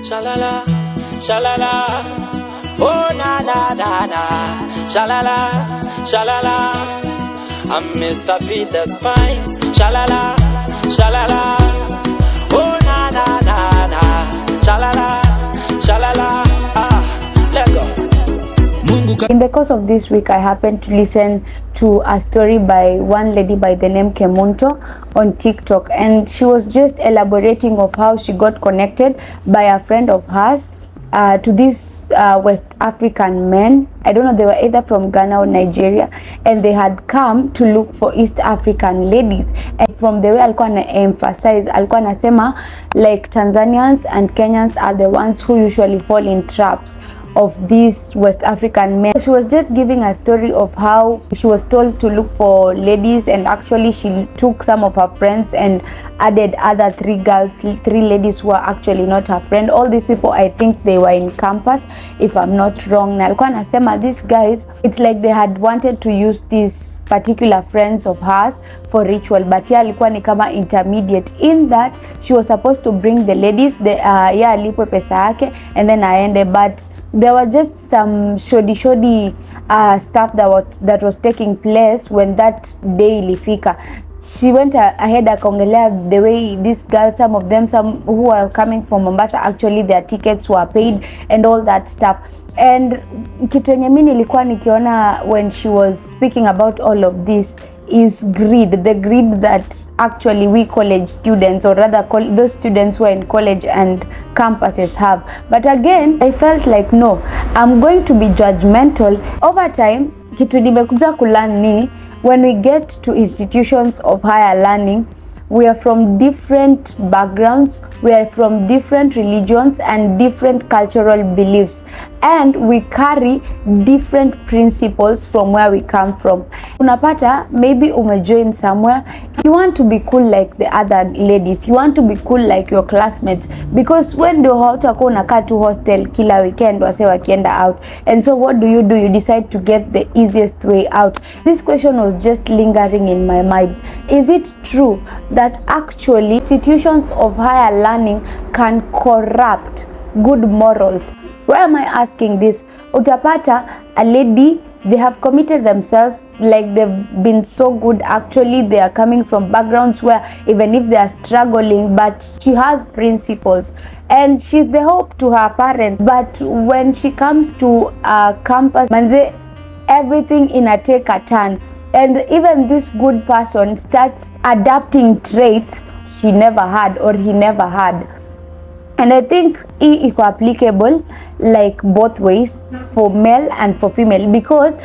Shalala, shalala, oh na na na na, shalala, shalala, I'm Mr. Feed the Spice, shalala, shalala, oh na na na na, shalala, shalala, let go. In the course of this week, I happened to listen to a story by one lady by the name Kemunto on TikTok, and she was just elaborating of how she got connected by a friend of hers to these West African men. I don't know, they were either from Ghana or Nigeria, and they had come to look for East African ladies. And from the way alikuwa na emphasize, alikuwa nasema like Tanzanians and Kenyans are the ones who usually fall in traps of these West African men. She was just giving a story of how she was told to look for ladies, and actually she took some of her friends and added other three ladies who were actually not her friend. All these people, I think they were in campus, if I'm not wrong. Na alikuwa anasema these guys, it's like they had wanted to use these particular friends of hers for ritual, but yeah, alikuwa ni kama intermediate in that she was supposed to bring the ladies, alipwe pesa yake and then aende, but there were just some shoddy stuff that was taking place when that day ilifika. She went ahead akaongelea the way these girls, some who are coming from Mombasa, actually their tickets were paid and all that stuff. And kitu yenye mimi nilikuwa nikiona when she was speaking about all of this is greed, the greed that actually we college students, or rather those students who are in college and campuses have. But again, I felt like no, I'm going to be judgmental. Over time, kitu nimekuja kulearn ni when we get to institutions of higher learning, we are from different backgrounds, we are from different religions and different cultural beliefs, and we carry different principles from where we come from. Unapata, maybe umejoin somewhere, you want to be cool like the other ladies, you want to be cool like your classmates, because when ndio hautakuwa unakaa tu hostel kila weekend wase wakienda out, and so what do? You decide to get the easiest way out. This question was just lingering in my mind. Is it true that actually institutions of higher learning can corrupt good morals? Why am I asking this? Utapata a lady, they have committed themselves, like they've been so good, actually they are coming from backgrounds where even if they are struggling, but she has principles and she's the hope to her parents. But when she comes to a campus, manze, everything take a turn, and even this good person starts adapting traits she never had or he never had. And I think it is applicable like both ways, for male and for female, because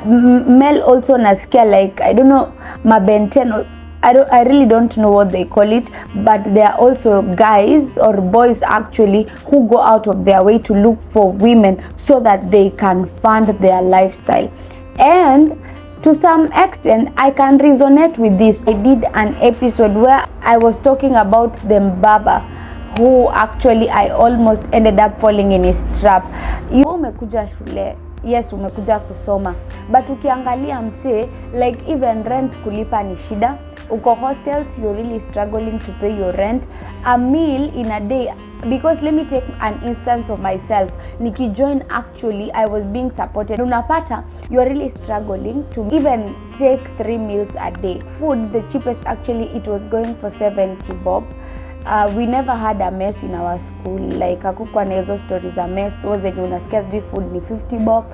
male also nasikia like, I don't know, mabenten, I really don't know what they call it, but there are also guys or boys actually who go out of their way to look for women so that they can fund their lifestyle. And to some extent, I can resonate with this. I did an episode where I was talking about the Mbaba, who actually I almost ended up falling in his trap. Umekuja shule, yes, umekuja kusoma, but ukiangalia mse, like even rent kulipa ni shida. Uko hostels, you're really struggling to pay your rent. A meal in a day, because let me take an instance of myself. Niki join, actually I was being supported. Unapata, you're really struggling to even take 3 meals a day. Food, the cheapest actually, it was going for 70 bob. We never had a mess in our school, like hakukuwa na hizo stories za mess. So zenye unasikia food ni 50 bob,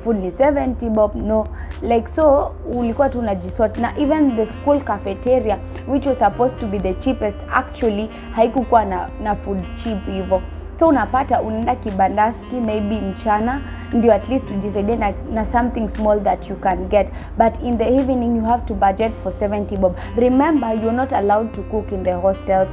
food ni 70 bob, no, like so ulikuwa tu unajisort. Na even the school cafeteria, which was supposed to be the cheapest, actually haikukuwa na food cheap hivyo. So unapata unaenda kibandaski maybe mchana ndio at least ujisaidie na something small that you can get, but in the evening you have to budget for 70 bob. Remember, you're not allowed to cook in the hostels.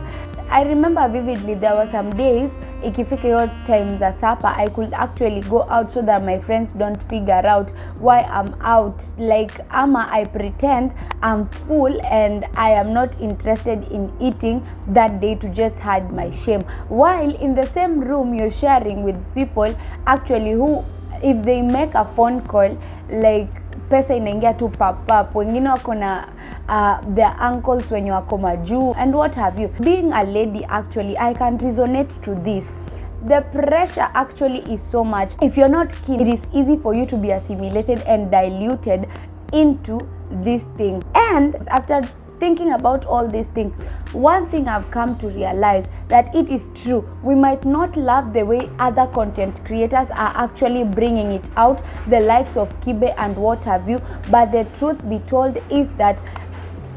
I remember vividly, there were some days ikifika your time za supper, I could actually go out so that my friends don't figure out why I'm out. Like I pretend I'm full and I am not interested in eating that day to just hide my shame, while in the same room you're sharing with people actually who, if they make a phone call, like pesa inaingia tu pap, wengine wako na their uncles when you are komaju and what have you. Being a lady, actually, I can resonate to this. The pressure actually is so much. If you're not keen, it is easy for you to be assimilated and diluted into this thing. And after thinking about all these things, one thing I've come to realize that it is true. We might not love the way other content creators are actually bringing it out, the likes of Kibe and what have you, but the truth be told is that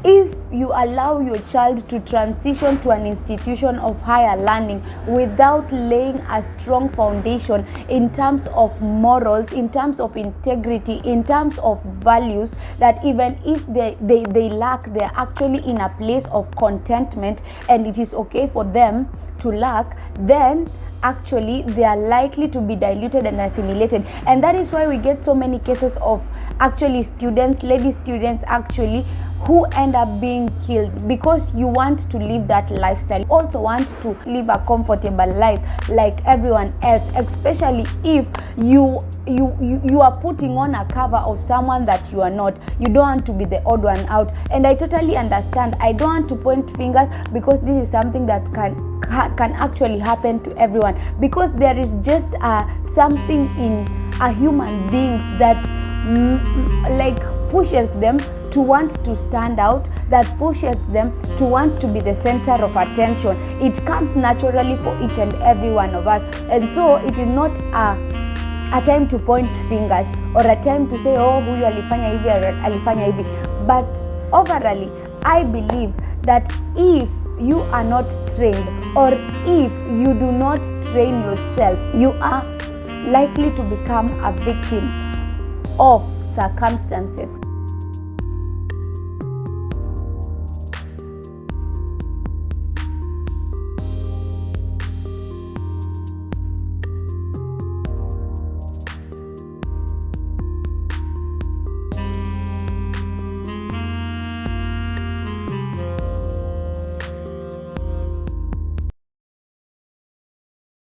if you allow your child to transition to an institution of higher learning without laying a strong foundation in terms of morals, in terms of integrity, in terms of values, that even if they lack, they're actually in a place of contentment and it is okay for them to lack, then actually they are likely to be diluted and assimilated. And that is why we get so many cases of actually students, lady students actually, who end up being killed because you want to live that lifestyle. You also want to live a comfortable life like everyone else, especially if you are putting on a cover of someone that you are not. You don't want to be the odd one out. And I totally understand. I don't want to point fingers because this is something that can actually happen to everyone, because there is just something in a human beings that like pushes them to want to stand out, that pushes them to want to be the center of attention. It comes naturally for each and every one of us, and so it is not a time to point fingers or a time to say, oh, huyu alifanya hivi, alifanya hivi. But overall, I believe that if you are not trained, or if you do not train yourself, you are likely to become a victim of circumstances.